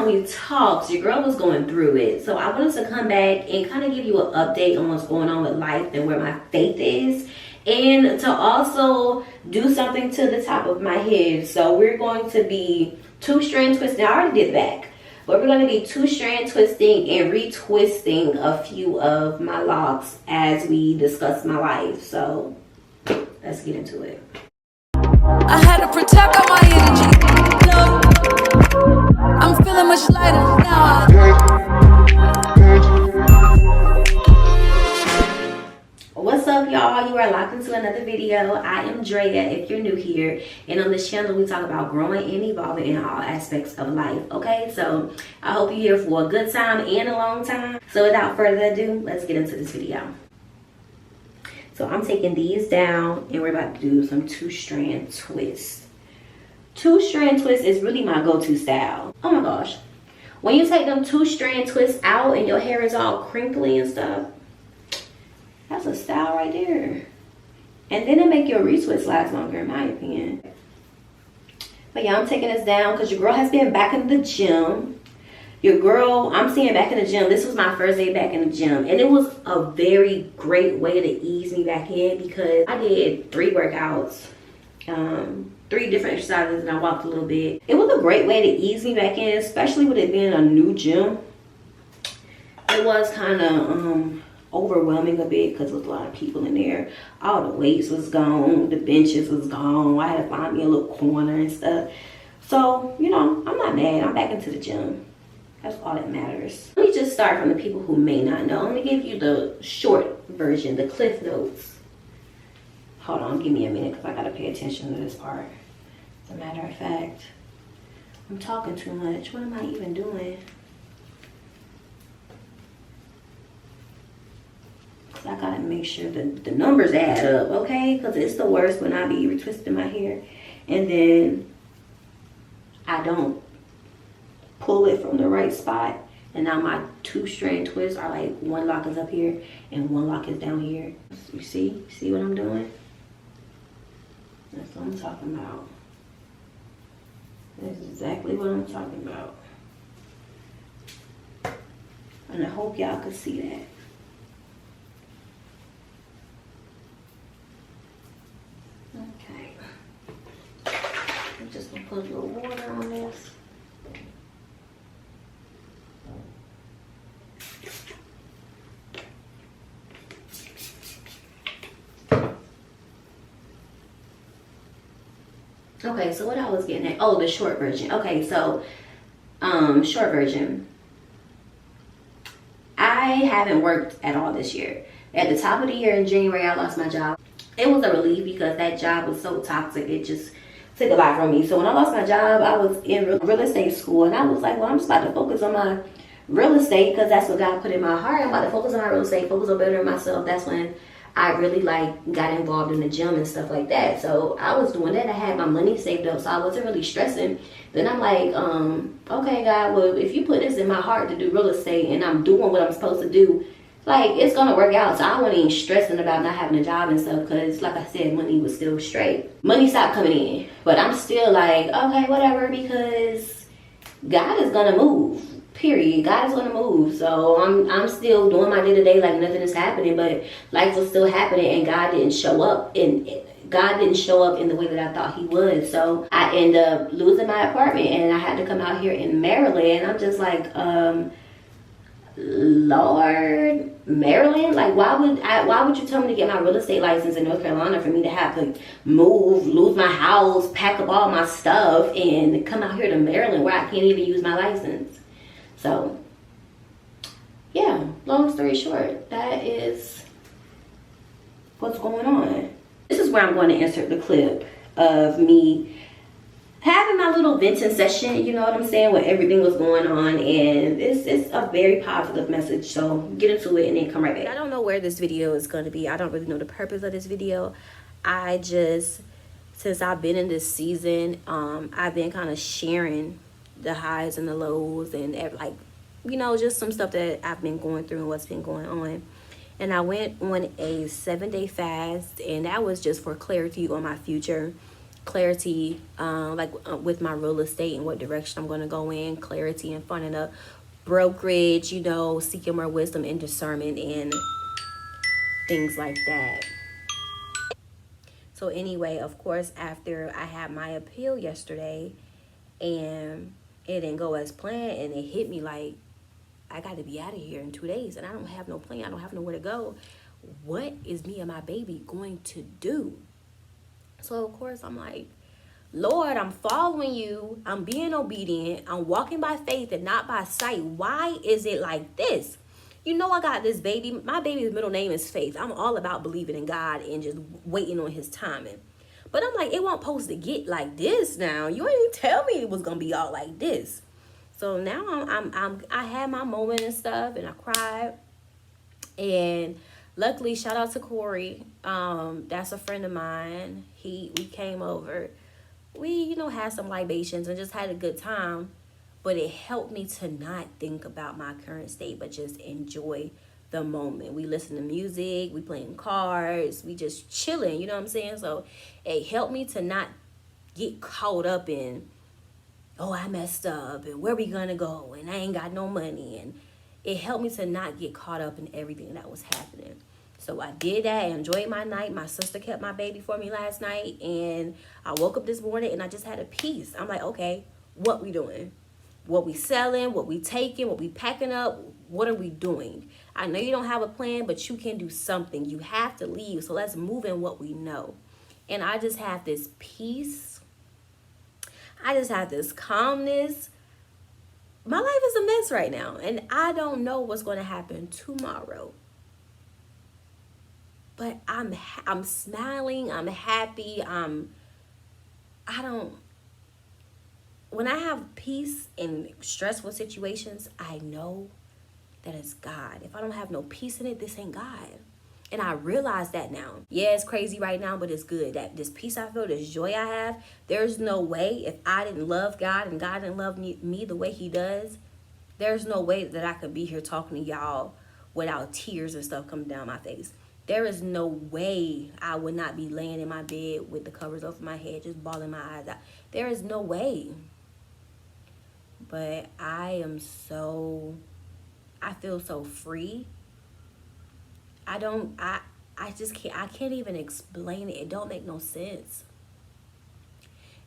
time we talked, your girl was going through it. So I wanted to come back and kind of give you an update on what's going on with life and where my faith is. And to also do something to the top of my head. So we're going to be two-strand twisting. I already did the back. But we're going to be two-strand twisting and retwisting a few of my locks as we discuss my life. So let's get into it. I had to protect all my energy. I'm feeling much lighter now. What's up, y'all? You are locked into another video. I am Drea if you're new here, and on this channel we talk about growing and evolving in all aspects of life. Okay, so I hope you're here for a good time and a long time. So without further ado, let's get into this video. So I'm taking these down and we're about to do some two-strand twists. Two-strand twist is really my go-to style. Oh my gosh, when you take them two-strand twists out and your hair is all crinkly and stuff, that's a style right there. And then it make your retwist last longer, in my opinion. But yeah, I'm taking this down because your girl has been back in the gym. Your girl, I'm seeing back in the gym. This was my first day back in the gym. And it was a very great way to ease me back in because I did 3 workouts. 3 different exercises, and I walked a little bit. It was a great way to ease me back in, especially with it being a new gym. It was kind of overwhelming a bit because there was a lot of people in there. All the weights was gone, the benches was gone. I had to find me a little corner and stuff. So, you know, I'm not mad. I'm back into the gym. That's all that matters. Let me just start from the people who may not know. Let me give you the short version, the cliff notes. Hold on, give me a minute because I gotta pay attention to this part. As a matter of fact, I'm talking too much. What am I even doing? I gotta make sure that the numbers add up, okay? Because it's the worst when I be retwisting my hair and then I don't pull it from the right spot, and now my two-strand twists are like one lock is up here and one lock is down here. You see what I'm doing? That's what I'm talking about. That's exactly what I'm talking about. And I hope y'all could see that. Okay, I'm just gonna put a little water on this. Okay, so what I was getting at, oh, the short version. Okay, so short version. I haven't worked at all this year. At the top of the year in January, I lost my job. It was a relief because that job was so toxic. It just took a lot from me. So when I lost my job, I was in real estate school. And I was like, well, I'm just about to focus on my real estate because that's what God put in my heart. I'm about to focus on my real estate, focus on bettering myself. That's when I really got involved in the gym and stuff like that. So I was doing that. I had my money saved up, so I wasn't really stressing. Then I'm like, okay, God, well, if you put this in my heart to do real estate and I'm doing what I'm supposed to do, like, it's gonna work out. So I wasn't even stressing about not having a job and stuff because, like I said, money was still straight. Money stopped coming in, but I'm still like, okay, whatever, because God is gonna move. Period. God is gonna move. So I'm still doing my day-to-day like nothing is happening, but life was still happening, and God didn't show up. And God didn't show up in the way that I thought He would. So I ended up losing my apartment, and I had to come out here in Maryland. And I'm just like, Lord, Maryland, like why would you tell me to get my real estate license in North Carolina for me to have to move, lose my house, pack up all my stuff, and come out here to Maryland where I can't even use my license? So yeah, long story short, that is what's going on. This is where I'm going to insert the clip of me having my little venting session, you know what I'm saying, where everything was going on, and it's a very positive message. So get into it and then come right back. I don't know where this video is going to be. I don't really know the purpose of this video. I just, since I've been in this season, I've been kind of sharing the highs and the lows and like, you know, just some stuff that I've been going through and what's been going on. And I went on a 7-day fast, and that was just for clarity on my future. clarity, with my real estate and what direction I'm going to go in, clarity in finding a brokerage, seeking more wisdom and discernment and things like that. So anyway, of course, after I had my appeal yesterday and it didn't go as planned, and it hit me like, I got to be out of here in 2 days and I don't have no plan. I don't have nowhere to go. What is me and my baby going to do? So of course I'm like, Lord, I'm following you. I'm being obedient. I'm walking by faith and not by sight. Why is it like this? I got this baby. My baby's middle name is Faith. I'm all about believing in God and just waiting on his timing. But I'm like, it wasn't supposed to get like this now. You didn't even tell me it was going to be all like this. So now I had my moment and stuff, and I cried. And luckily, shout out to Corey. That's a friend of mine. We came over. We, had some libations and just had a good time. But it helped me to not think about my current state, but just enjoy the moment. We listen to music, we playing cards, we just chilling, you know what I'm saying? So it helped me to not get caught up in, oh, I messed up, and where we gonna go, and I ain't got no money. And it helped me to not get caught up in everything that was happening. So I did that. I enjoyed my night. My sister kept my baby for me last night, and I woke up this morning and I just had a peace. I'm like, okay, what we doing? What we selling, what we taking, what we packing up, what are we doing? I know you don't have a plan, but you can do something. You have to leave, so let's move in what we know. And I just have this peace. I just have this calmness. My life is a mess right now, and I don't know what's going to happen tomorrow. But I'm smiling, I'm happy, when I have peace in stressful situations, I know that it's God. If I don't have no peace in it, this ain't God. And I realize that now. Yeah, it's crazy right now, but it's good. That this peace I feel, this joy I have, there's no way, if I didn't love God and God didn't love me the way he does, there's no way that I could be here talking to y'all without tears and stuff coming down my face. There is no way I would not be laying in my bed with the covers over my head, just bawling my eyes out. There is no way. But I feel so free. I can't even explain it. It don't make no sense.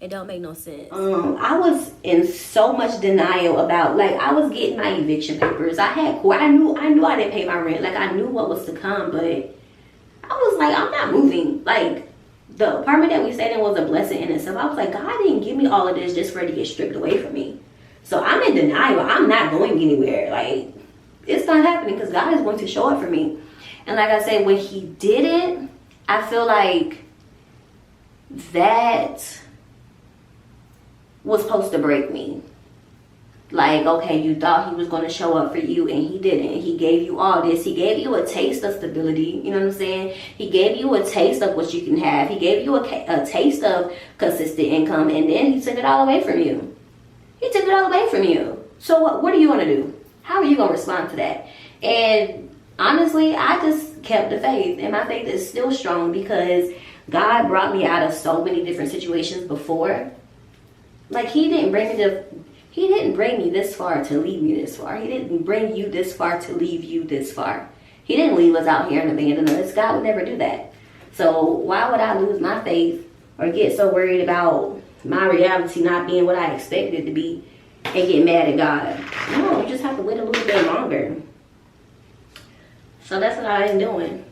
It don't make no sense. I was in so much denial about, I was getting my eviction papers. I knew I didn't pay my rent. I knew what was to come, but I was like, I'm not moving. The apartment that we stayed in was a blessing in itself. I was like, God didn't give me all of this just for it to get stripped away from me. So I'm in denial. I'm not going anywhere. It's not happening because God is going to show up for me. And like I said, when he did it, I feel like that was supposed to break me. Okay, you thought he was going to show up for you and he didn't. He gave you all this. He gave you a taste of stability. You know what I'm saying? He gave you a taste of what you can have. He gave you a taste of consistent income, and then he took it all away from you. He took it all away from you. So what are you going to do? How are you going to respond to that? And honestly, I just kept the faith. And my faith is still strong because God brought me out of so many different situations before. He didn't bring me this far to leave me this far. He didn't bring you this far to leave you this far. He didn't leave us out here and abandon us. God would never do that. So why would I lose my faith or get so worried about my reality not being what I expected it to be and get mad at God? No, you just have to wait a little bit longer. So that's what I am doing.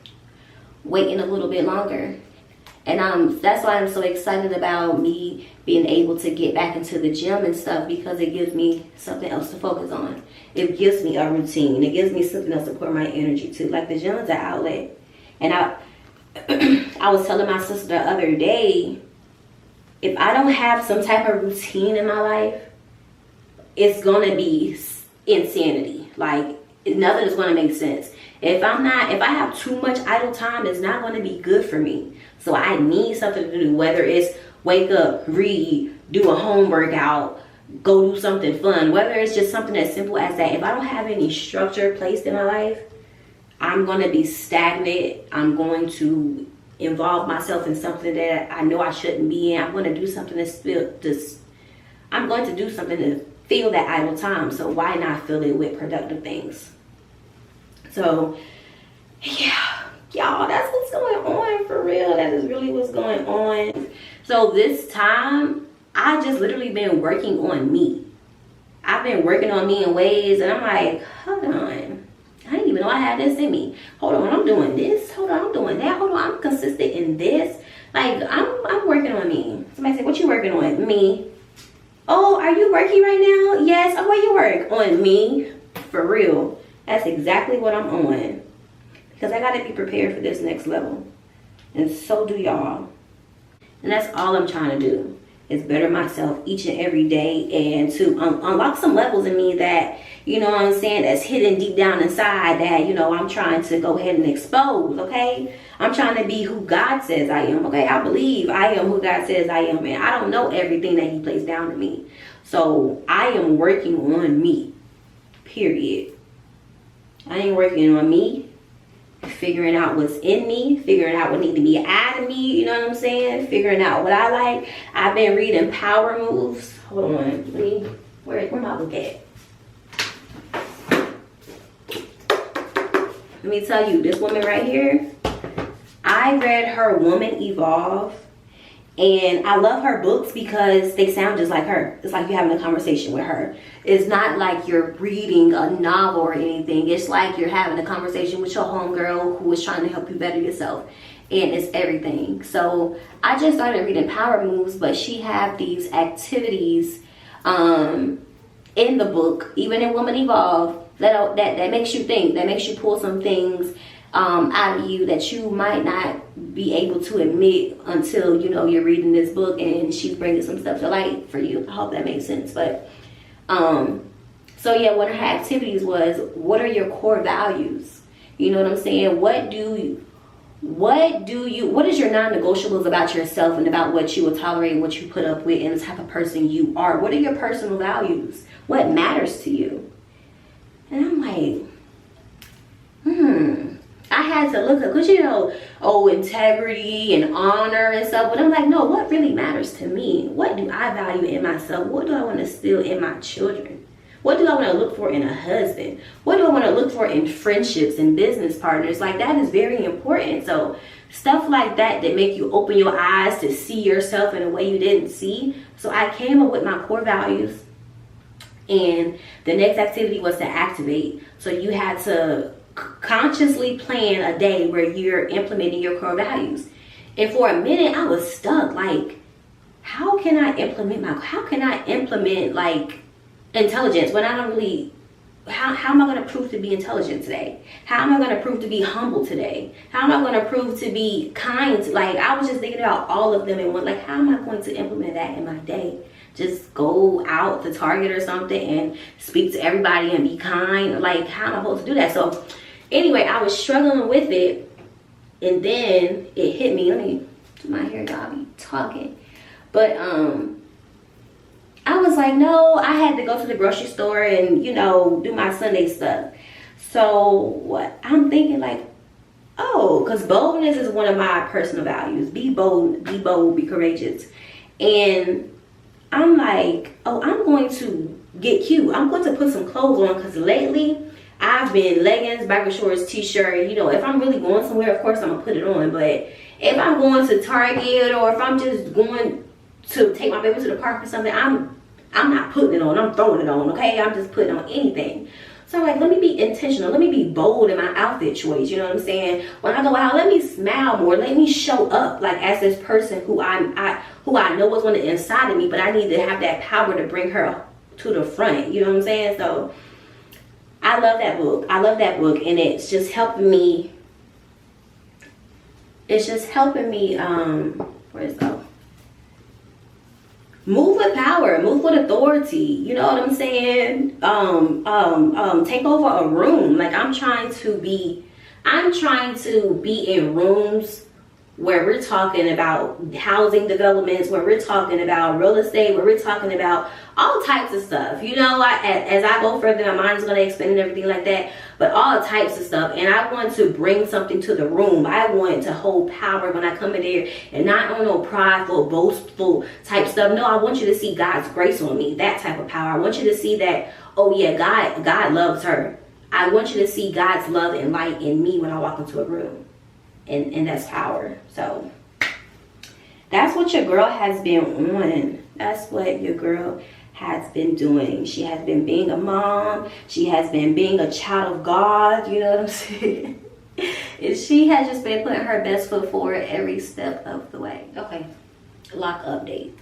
Waiting a little bit longer. And that's why I'm so excited about me being able to get back into the gym and stuff, because it gives me something else to focus on. It gives me a routine. It gives me something else to pour my energy to. The gym is an outlet. And I was telling my sister the other day, if I don't have some type of routine in my life, it's going to be insanity. Nothing is going to make sense. If I have too much idle time, it's not going to be good for me. So I need something to do, whether it's wake up, read, do a home workout, go do something fun, whether it's just something as simple as that. If I don't have any structure placed in my life, I'm going to be stagnant. I'm going to involve myself in something that I know I shouldn't be in. I'm going to do something I'm going to do something to fill that idle time. So why not fill it with productive things? So yeah, y'all, that's what's going on for real. That is really what's going on. So this time, I just literally been working on me. I've been working on me in ways, and I'm like, hold on, I didn't even know I had this in me. Hold on, I'm doing this. Hold on, I'm doing that. Hold on, I'm consistent in this. Like, I'm working on me. Somebody said, what you working on? Me. Oh, are you working right now? Yes. Oh, where you work? On me. For real. That's exactly what I'm on. Because I got to be prepared for this next level. And so do y'all. And that's all I'm trying to do. Is better myself each and every day. And to unlock some levels in me that, you know what I'm saying, that's hidden deep down inside that, you know, I'm trying to go ahead and expose, okay? I'm trying to be who God says I am, okay? I believe I am who God says I am. And I don't know everything that he placed down to me. So I am working on me, period. I ain't working on me, figuring out what's in me, figuring out what needs to be out of me, you know what I'm saying? Figuring out what I like. I've been reading Power Moves. Hold on, where my book at? Let me tell you, this woman right here, I read her Woman Evolve, and I love her books because they sound just like her. It's like you're having a conversation with her. It's not like you're reading a novel or anything. It's like you're having a conversation with your homegirl who is trying to help you better yourself. And it's everything. So I just started reading Power Moves, but she have these activities in the book, even in Woman Evolve, that makes you think, that makes you pull some things out of you that you might not be able to admit until, you know, you're reading this book and she's bringing some stuff to light for you. I hope that makes sense. But so yeah, one of her activities was, what are your core values? You know what I'm saying? What is your non-negotiables about yourself and about what you will tolerate and what you put up with and the type of person you are? What are your personal values? What matters to you? And I'm like, I had to look up, because, you know, integrity and honor and stuff. But I'm like, no, what really matters to me? What do I value in myself? What do I want to instill in my children? What do I want to look for in a husband? What do I want to look for in friendships and business partners? Like, that is very important. So stuff like that make you open your eyes to see yourself in a way you didn't see. So I came up with my core values. And the next activity was to activate. So you had to consciously plan a day where you're implementing your core values. And for a minute I was stuck, like, how can I implement like intelligence when I don't really, how am I going to prove to be intelligent today? How am I going to prove to be humble today? How am I going to prove to be kind? Like, I was just thinking about all of them and one, like, how am I going to implement that in my day? Just go out to Target or something and speak to everybody and be kind. Like, how am I supposed to do that? So anyway, I was struggling with it, and then it hit me. Let me do my hair, y'all be talking. But I was like, no, I had to go to the grocery store and, you know, do my Sunday stuff. So what I'm thinking, like, because boldness is one of my personal values. Be bold, be courageous. And I'm like, I'm going to get cute. I'm going to put some clothes on, because lately I've been leggings, biker shorts, t-shirt. You know, if I'm really going somewhere, of course I'm going to put it on. But if I'm going to Target, or if I'm just going to take my baby to the park or something, I'm not putting it on. I'm throwing it on, okay? I'm just putting on anything. So I'm like, let me be intentional. Let me be bold in my outfit choice. You know what I'm saying? When I go out, let me smile more. Let me show up like as this person who I know what's on the inside of me, but I need to have that power to bring her to the front. You know what I'm saying? So I love that book. I love that book, and it's just helping me. It's just helping me. Where is that? Move with power, move with authority. You know what I'm saying? Take over a room. Like, I'm trying to be in rooms where we're talking about housing developments, where we're talking about real estate, where we're talking about all types of stuff. You know, as I go further, my mind is going to expand and everything like that, but all types of stuff. And I want to bring something to the room. I want to hold power when I come in there, and not on no prideful, boastful type stuff. No, I want you to see God's grace on me, that type of power. I want you to see that, oh yeah, God loves her. I want you to see God's love and light in me when I walk into a room. And that's power. So that's what your girl has been on. That's what your girl has been doing. She has been being a mom. She has been being a child of God. You know what I'm saying? And she has just been putting her best foot forward every step of the way. Okay, Loc'd update.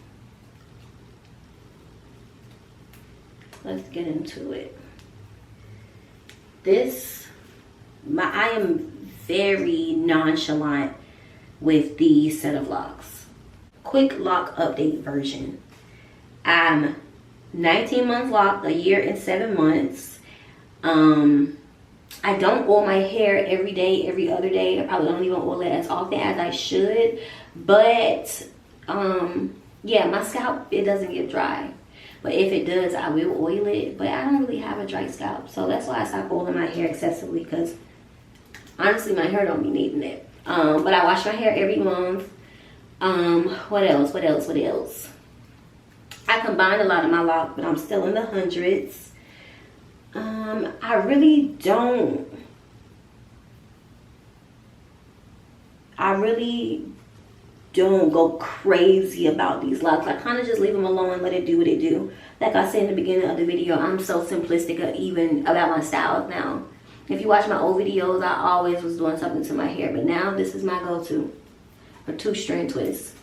Let's get into it. I am very nonchalant with the set of locks. Quick lock update version. I'm 19 months locked, a year and 7 months. I don't oil my hair every day, every other day. I probably don't even oil it as often as I should. But yeah, my scalp, it doesn't get dry. But if it does, I will oil it. But I don't really have a dry scalp. So that's why I stopped oiling my hair excessively, because honestly, my hair don't be needing it. But I wash my hair every month. What else? I combined a lot of my locks, but I'm still in the hundreds. I really don't go crazy about these locks. I kind of just leave them alone and let it do what it do. Like I said in the beginning of the video, I'm so simplistic even about my styles now. If you watch my old videos, I always was doing something to my hair, but now this is my go-to, a 2-strand twist.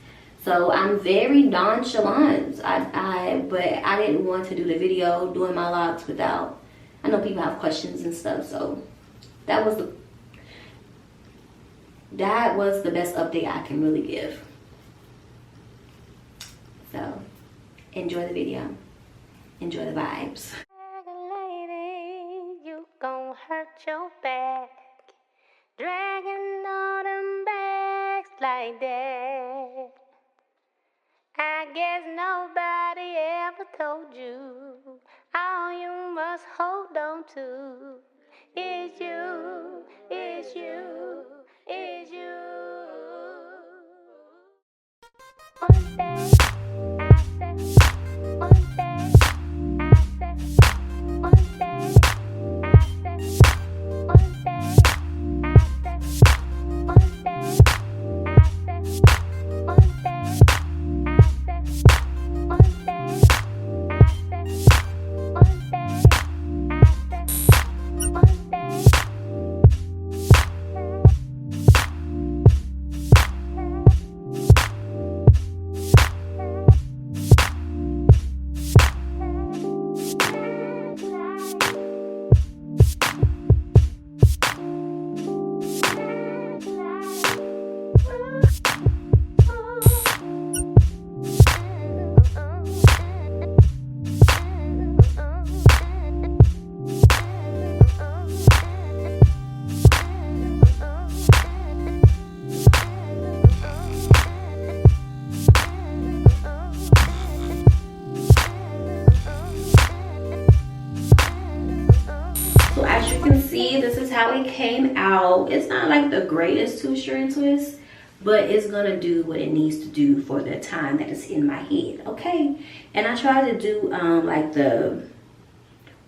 So I'm very nonchalant. But I didn't want to do the video doing my locks without. I know people have questions and stuff, so that was the best update I can really give. So enjoy the video, enjoy the vibes. Gon' hurt your back, dragging all them bags like that. I guess nobody ever told you all you must hold on to is you, is you, is you. One day I said, one day I said, one day. This is how it came out. It's not like the greatest 2-strand twist, but it's gonna do what it needs to do for the time that it's in my head, okay? And I tried to do like the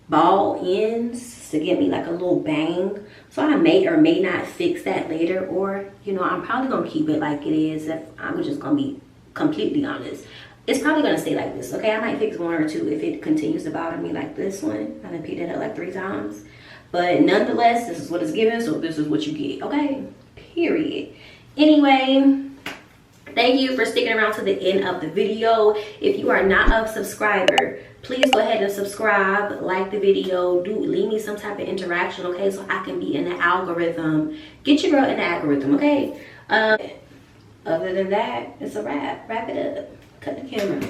ball ends to get me like a little bang, so I may or may not fix that later, or you know, I'm probably gonna keep it like it is. If I'm just gonna be completely honest, it's probably gonna stay like this, okay? I might fix 1 or 2 if it continues to bother me like this one. I done repeated it like 3 times. But nonetheless, this is what it's given, so this is what you get, okay? Period. Anyway, thank you for sticking around to the end of the video. If you are not a subscriber, please go ahead and subscribe, like the video, leave me some type of interaction, okay? So I can be in the algorithm. Get your girl in the algorithm, okay? Other than that, it's a wrap. Wrap it up. Cut the camera.